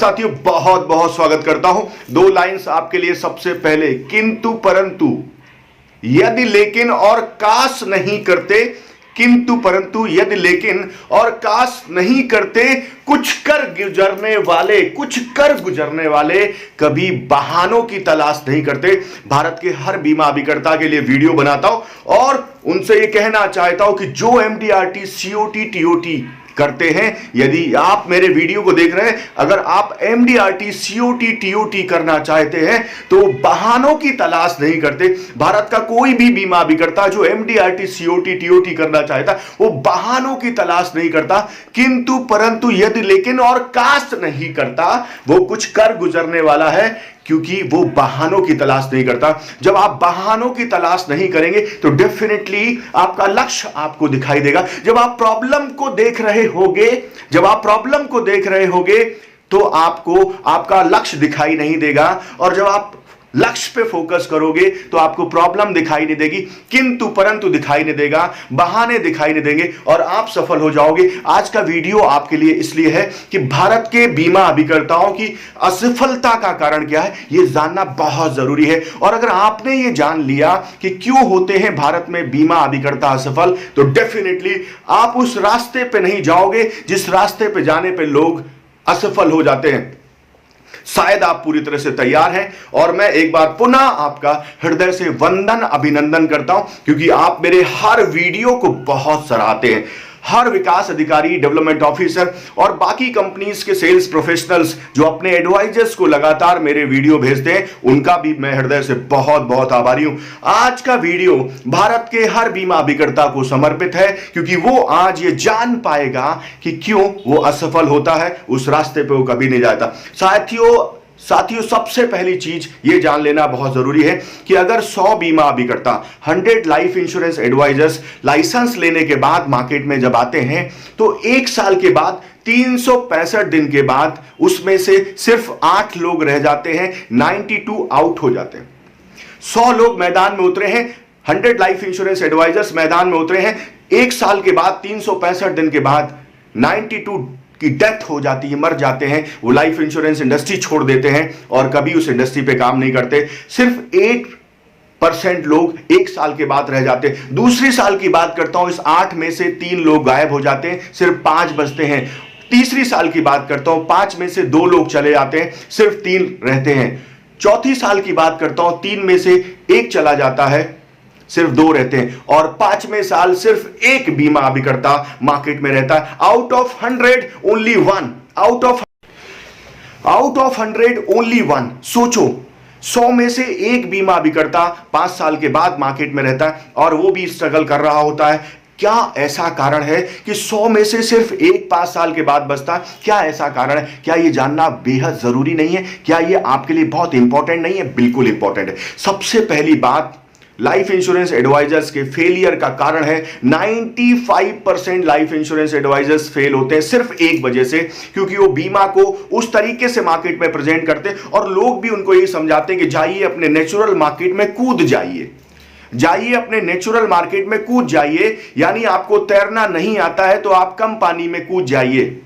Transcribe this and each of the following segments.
साथियों, बहुत बहुत स्वागत करता हूं। दो लाइंस आपके लिए। सबसे पहले, किंतु परंतु यदि लेकिन और काश नहीं करते, किंतु परंतु यदि लेकिन और काश नहीं करते, कुछ कर गुजरने वाले कभी बहानों की तलाश नहीं करते। भारत के हर बीमा अभिकर्ता के लिए वीडियो बनाता हूं और उनसे यह कहना चाहता हूं कि जो एमडीआरटी सीओटी टीओटी करते हैं, यदि आप मेरे वीडियो को देख रहे हैं, अगर आप एमडीआरटी सीओटी टीओटी करना चाहते हैं तो बहानों की तलाश नहीं करते। भारत का कोई भी बीमा अभिकर्ता जो एमडीआरटी सीओटी टीओटी करना चाहता वो बहानों की तलाश नहीं करता, किंतु परंतु यदि लेकिन और काश नहीं करता। वो कुछ कर गुजरने वाला है क्योंकि वो बहानों की तलाश नहीं करता। जब आप बहानों की तलाश नहीं करेंगे तो डेफिनेटली आपका लक्ष्य आपको दिखाई देगा। जब आप प्रॉब्लम को देख रहे होगे तो आपको आपका लक्ष्य दिखाई नहीं देगा, और जब आप लक्ष्य पे फोकस करोगे तो आपको प्रॉब्लम दिखाई नहीं देगी, किंतु परंतु दिखाई नहीं देगा, बहाने दिखाई नहीं देंगे और आप सफल हो जाओगे। आज का वीडियो आपके लिए इसलिए है कि भारत के बीमा अभिकर्ताओं की असफलता का कारण क्या है, यह जानना बहुत जरूरी है। और अगर आपने यह जान लिया कि क्यों होते हैं भारत में बीमा अभिकर्ता असफल, तो डेफिनेटली आप उस रास्ते पे नहीं जाओगे जिस रास्ते पे जाने पे लोग असफल हो जाते हैं। शायद आप पूरी तरह से तैयार हैं और मैं एक बार पुनः आपका हृदय से वंदन अभिनंदन करता हूं, क्योंकि आप मेरे हर वीडियो को बहुत सराहते हैं। हर विकास अधिकारी, डेवलपमेंट ऑफिसर और बाकी कंपनीज के सेल्स प्रोफेशनल्स जो अपने एडवाइजर्स को लगातार मेरे वीडियो भेजते हैं, उनका भी मैं हृदय से बहुत बहुत आभारी हूं। आज का वीडियो भारत के हर बीमा अभिकर्ता को समर्पित है, क्योंकि वो आज ये जान पाएगा कि क्यों वो असफल होता है, उस रास्ते पे वो कभी नहीं जाता। साथियों, सबसे पहली चीज ये जान लेना बहुत जरूरी है कि अगर 100 बीमा अभिकर्ता, 100 लाइफ इंश्योरेंस एडवाइजर्स लाइसेंस लेने के बाद मार्केट में जब आते हैं, तो एक साल के बाद 365 दिन के बाद उसमें से सिर्फ 8 लोग रह जाते हैं, 92 आउट हो जाते हैं। 100 लोग मैदान में उतरे हैं, 100 लाइफ इंश्योरेंस एडवाइजर्स मैदान में उतरे हैं, एक साल के बाद 365 दिन के बाद 92 की डेथ हो जाती है, मर जाते हैं। वो लाइफ इंश्योरेंस इंडस्ट्री छोड़ देते हैं और कभी उस इंडस्ट्री पे काम नहीं करते। सिर्फ 1% लोग एक साल के बाद रह जाते हैं। दूसरी साल की बात करता हूं, इस 8 में से 3 लोग गायब हो जाते हैं, सिर्फ 5 बचते हैं। तीसरी साल की बात करता हूं, 5 में से 2 लोग चले जाते हैं, सिर्फ 3 रहते हैं। चौथी साल की बात करता हूं, 3 में से 1 चला जाता है, सिर्फ 2 रहते हैं। और 5वें साल सिर्फ 1 बीमा अभिकर्ता मार्केट में रहता है। Out of 100 only 1, out of 100 only 1। सोचो, 100 में से 1 बीमा अभिकर्ता 5 साल के बाद मार्केट में रहता है और वो भी स्ट्रगल कर रहा होता है। क्या ऐसा कारण है कि 100 में से सिर्फ 1 5 साल के बाद बचता है? क्या ऐसा कारण है? क्या यह जानना बेहद जरूरी नहीं है? क्या यह आपके लिए बहुत इंपॉर्टेंट नहीं है? बिल्कुल इंपॉर्टेंट है। सबसे पहली बात, लाइफ इंश्योरेंस एडवाइजर्स के फेलियर का कारण है 95% लाइफ इंश्योरेंस एडवाइजर्स फेल होते हैं सिर्फ एक वजह से, क्योंकि वो बीमा को उस तरीके से मार्केट में प्रेजेंट करते हैं और लोग भी उनको ये समझाते हैं कि जाइए अपने नेचुरल मार्केट में कूद जाइए अपने नेचुरल मार्केट में कूद जाइए। यानी आपको तैरना नहीं आता है तो आप कम पानी में कूद जाइए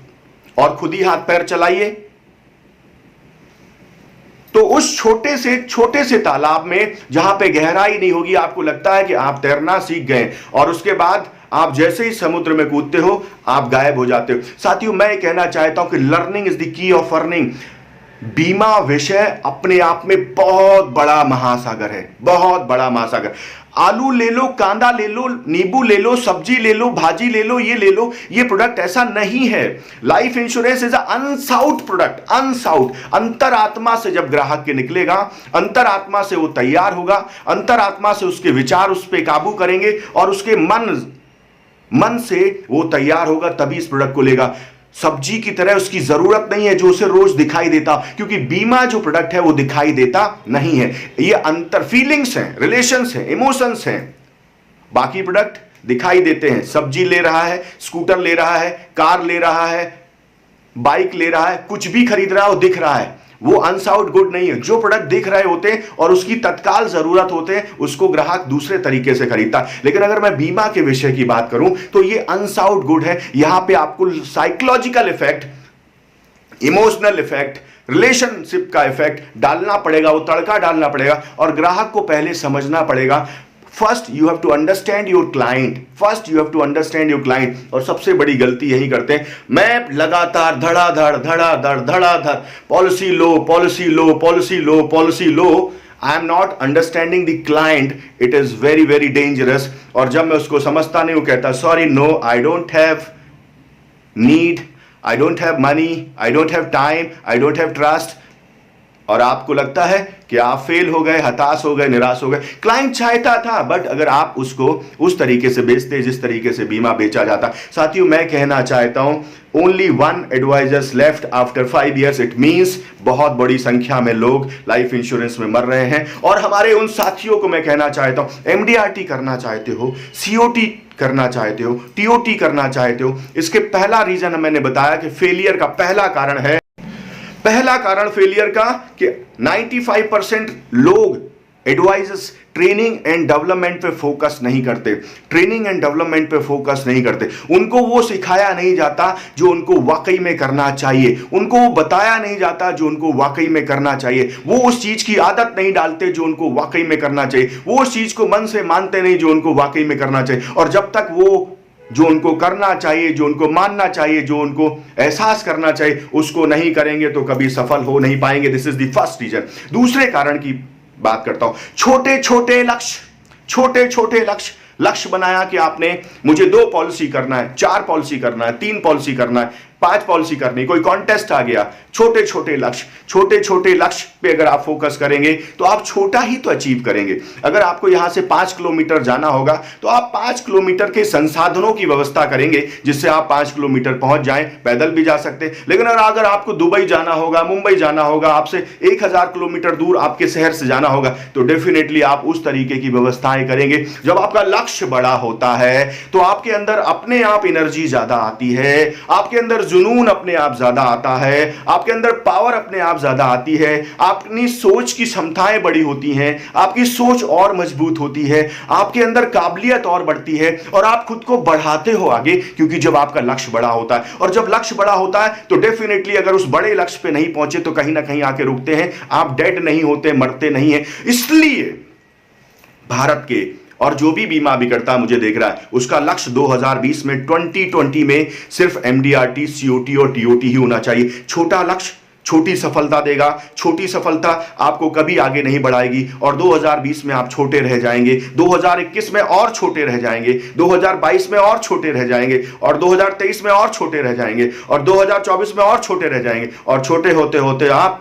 और खुद ही हाथ पैर चलाइए। तो उस छोटे से तालाब में जहां पे गहराई नहीं होगी, आपको लगता है कि आप तैरना सीख गए और उसके बाद आप जैसे ही समुद्र में कूदते हो आप गायब हो जाते हो। साथियों, मैं ये कहना चाहता हूं कि learning is the key of earning. बीमा विषय अपने आप में बहुत बड़ा महासागर है, बहुत बड़ा महासागर। आलू ले लो, कांदा ले लो, नींबू ले लो, सब्जी ले लो, भाजी ले लो, ये प्रोडक्ट ऐसा नहीं है। Life insurance is unsought product, unsought. अंतरात्मा से जब ग्राहक के निकलेगा, अंतरात्मा से वो तैयार होगा, अंतरात्मा से उसके विचार उस पर काबू करेंगे और उसके मन से वो तैयार होगा, तभी इस प्रोडक्ट को लेगा। सब्जी की तरह उसकी जरूरत नहीं है जो उसे रोज दिखाई देता, क्योंकि बीमा जो प्रोडक्ट है वो दिखाई देता नहीं है। ये अंतर फीलिंग्स हैं, रिलेशंस हैं, इमोशंस हैं। बाकी प्रोडक्ट दिखाई देते हैं। सब्जी ले रहा है, स्कूटर ले रहा है, कार ले रहा है, बाइक ले रहा है, कुछ भी खरीद रहा है, वो दिख रहा है। वो अनसाउट गुड नहीं है। जो प्रोडक्ट दिख रहे होते हैं और उसकी तत्काल जरूरत होते हैं, उसको ग्राहक दूसरे तरीके से खरीदता है। लेकिन अगर मैं बीमा के विषय की बात करूं तो ये अनसाउट गुड है। यहां पे आपको psychological effect, emotional effect, relationship का इफेक्ट डालना पड़ेगा, वो तड़का डालना पड़ेगा और ग्राहक को पहले समझना पड़ेगा। First you have to understand your client, first you have to understand your client. और सबसे बड़ी गलती यही करते हैं, मैं लगातार धड़ाधड़ पॉलिसी लो पॉलिसी लो पॉलिसी लो पॉलिसी लो, I am not understanding the client, it is very very dangerous. और जब मैं उसको समझता नहीं, वो कहता sorry no I don't have need, I don't have money, I don't have time, I don't have trust, और आपको लगता है कि आप फेल हो गए, हताश हो गए, निराश हो गए। क्लाइंट चाहता था, बट अगर आप उसको उस तरीके से बेचते जिस तरीके से बीमा बेचा जाता। साथियों, मैं कहना चाहता हूं only 1 advisers left after 5 years, it means बहुत बड़ी संख्या में लोग लाइफ इंश्योरेंस में मर रहे हैं। और हमारे उन साथियों को मैं कहना चाहता हूं, एमडीआरटी करना चाहते हो, सीओटी करना चाहते हो, टीओटी करना चाहते हो, इसके पहला रीजन मैंने बताया कि फेलियर का पहला कारण है, पहला कारण फेलियर का कि 95% लोग एडवाइजर्स ट्रेनिंग एंड डेवलपमेंट पे फोकस नहीं करते, ट्रेनिंग एंड डेवलपमेंट पे फोकस नहीं करते। उनको वो सिखाया नहीं जाता जो उनको वाकई में करना चाहिए, उनको वो बताया नहीं जाता जो उनको वाकई में करना चाहिए, वो उस चीज की आदत नहीं डालते जो उनको वाकई में करना चाहिए, वो उस चीज को मन से मानते नहीं जो उनको वाकई में करना चाहिए। और जब तक वो जो उनको करना चाहिए, जो उनको मानना चाहिए, जो उनको एहसास करना चाहिए, उसको नहीं करेंगे तो कभी सफल हो नहीं पाएंगे। This is the first reason. दूसरे कारण की बात करता हूं, छोटे छोटे लक्ष्य, छोटे छोटे लक्ष्य। लक्ष्य बनाया कि आपने मुझे 2 पॉलिसी करना है, 4 पॉलिसी करना है, 3 पॉलिसी करना है, 5 पॉलिसी करनी, कोई कॉन्टेस्ट आ गया। छोटे छोटे लक्ष्य, छोटे छोटे लक्ष्य पे अगर आप फोकस करेंगे तो आप छोटा ही तो अचीव करेंगे। अगर आपको यहां से 5 किलोमीटर जाना होगा तो आप 5 किलोमीटर के संसाधनों की व्यवस्था करेंगे जिससे आप 5 किलोमीटर पहुंच जाएं। पैदल भी जा सकते हैं, लेकिन अगर आपको दुबई जाना होगा, मुंबई जाना होगा, आपसे 1000 किलोमीटर दूर आपके शहर से जाना होगा, तो डेफिनेटली आप उस तरीके की व्यवस्थाएं करेंगे। जब आपका लक्ष्य बड़ा होता है तो आपके अंदर अपने आप एनर्जी ज्यादा आती है, आपके अंदर जुनून अपने आप ज्यादा आता है, आपके अंदर पावर अपने आप ज्यादा आती है, अपनी सोच की क्षमताएं बड़ी होती हैं, आपकी सोच और मजबूत होती है, आपके अंदर काबिलियत और बढ़ती है और आप खुद को बढ़ाते हो आगे, क्योंकि जब आपका लक्ष्य बड़ा होता है। और जब लक्ष्य बड़ा होता है तो डेफिनेटली अगर उस बड़े लक्ष्य पे नहीं पहुंचे तो कहीं ना कहीं आके रुकते हैं, आप डेड नहीं होते, मरते नहीं हैं। इसलिए भारत के और जो भी बीमा अभिकर्ता मुझे देख रहा है उसका लक्ष्य 2020 में 2020 में सिर्फ एमडीआरटी, सीओटी और टीओटी ही होना चाहिए। छोटा लक्ष्य छोटी सफलता देगा, छोटी सफलता आपको कभी आगे नहीं बढ़ाएगी और 2020 में आप छोटे रह जाएंगे, 2021 में और छोटे रह जाएंगे, 2022 में और छोटे रह जाएंगे और 2023 में और छोटे रह जाएंगे और 2024 में और छोटे रह जाएंगे और छोटे होते होते आप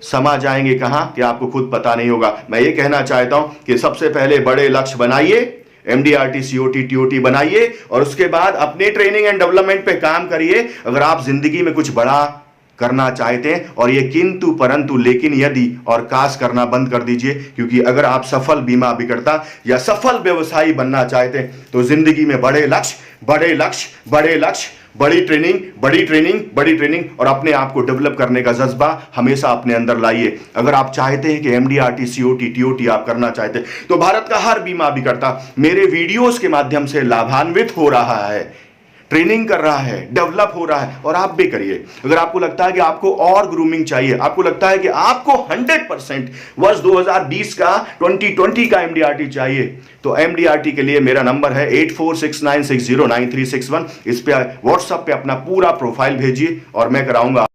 समा जाएंगे कहां कि आपको खुद पता नहीं होगा। मैं ये कहना चाहता हूं कि सबसे पहले बड़े लक्ष्य बनाइए, एमडीआरटी, सीओटी, टीओटी बनाइए और उसके बाद अपने ट्रेनिंग एंड डेवलपमेंट पे काम करिए अगर आप जिंदगी में कुछ बड़ा करना चाहते हैं। और ये किंतु परंतु लेकिन यदि और काश करना बंद कर दीजिए, क्योंकि अगर आप सफल बीमा अभिकर्ता या सफल व्यवसायी बनना चाहते हैं तो जिंदगी में बड़े लक्ष्य, बड़े लक्ष्य, बड़े लक्ष्य, बड़ी ट्रेनिंग, बड़ी ट्रेनिंग, बड़ी ट्रेनिंग और अपने आप को डेवलप करने का जज्बा हमेशा अपने अंदर लाइए। अगर आप चाहते हैं कि एमडीआरटी, सीओटी, टीओटी आप करना चाहते हैं तो भारत का हर बीमा अभिकर्ता मेरे वीडियोस के माध्यम से लाभान्वित हो रहा है, ट्रेनिंग कर रहा है, डेवलप हो रहा है और आप भी करिए। अगर आपको लगता है कि आपको और ग्रूमिंग चाहिए, आपको लगता है कि आपको 100% वर्ष 2020 का 2020 का एमडीआरटी चाहिए तो एमडीआरटी के लिए मेरा नंबर है 8469609361। इस पे व्हाट्सएप पे अपना पूरा प्रोफाइल भेजिए और मैं कराऊंगा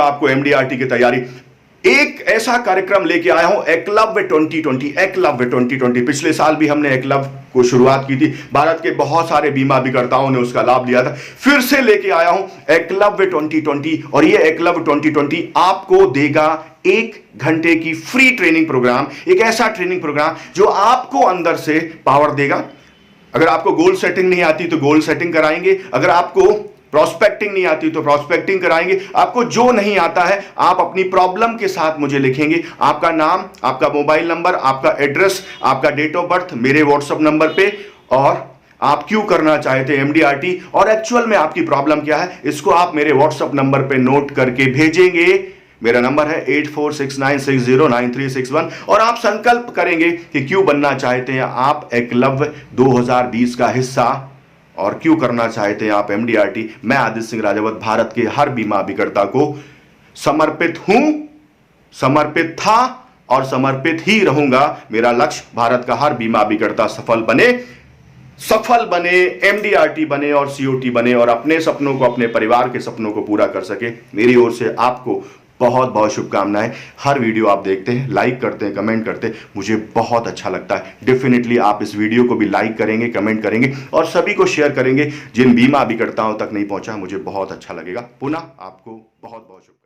आपको एमडीआरटी की तैयारी। एक ऐसा कार्यक्रम लेके आया हूं, एकलव्य 2020, एकलव्य 2020। पिछले साल भी हमने एकलव्य को शुरुआत की थी, भारत के बहुत सारे बीमा अभिकर्ताओं ने उसका लाभ लिया था। फिर से लेके आया हूं एकलव्य 2020 और ये एकलव्य 2020 आपको देगा 1 घंटे की फ्री ट्रेनिंग प्रोग्राम, एक ऐसा ट्रेनिंग प्रोग्राम जो आपको अंदर से पावर देगा। अगर आपको गोल सेटिंग नहीं आती तो गोल सेटिंग कराएंगे, अगर आपको प्रोस्पेक्टिंग नहीं आती तो प्रोस्पेक्टिंग कराएंगे, आपको जो नहीं आता है आप अपनी प्रॉब्लम के साथ मुझे लिखेंगे, आपका नाम, आपका मोबाइल नंबर, आपका एड्रेस, आपका डेट ऑफ बर्थ मेरे व्हाट्सएप नंबर पे और आप क्यों करना चाहते हैं एमडीआरटी और एक्चुअल में आपकी प्रॉब्लम क्या है इसको आप मेरे व्हाट्सएप नंबर पे नोट करके भेजेंगे। मेरा नंबर है 8469609361 और आप संकल्प करेंगे कि क्यों बनना चाहते हैं आप एकलव्य 2020 का हिस्सा और क्यों करना चाहते हैं आप एमडीआरटी। मैं आदित्य सिंह राजावत भारत के हर बीमा अभिकर्ता को समर्पित हूं, समर्पित था और समर्पित ही रहूंगा। मेरा लक्ष्य भारत का हर बीमा अभिकर्ता सफल बने, एमडीआरटी बने और सीओटी बने और अपने सपनों को, अपने परिवार के सपनों को पूरा कर सके। मेरी ओर से आपको बहुत बहुत शुभकामनाएं। हर वीडियो आप देखते हैं, लाइक करते हैं, कमेंट करते हैं, मुझे बहुत अच्छा लगता है। डेफिनेटली आप इस वीडियो को भी लाइक करेंगे, कमेंट करेंगे और सभी को शेयर करेंगे जिन बीमा अभिकर्ताओं तक नहीं पहुंचा। मुझे बहुत अच्छा लगेगा। पुनः आपको बहुत बहुत शुभकामनाएं।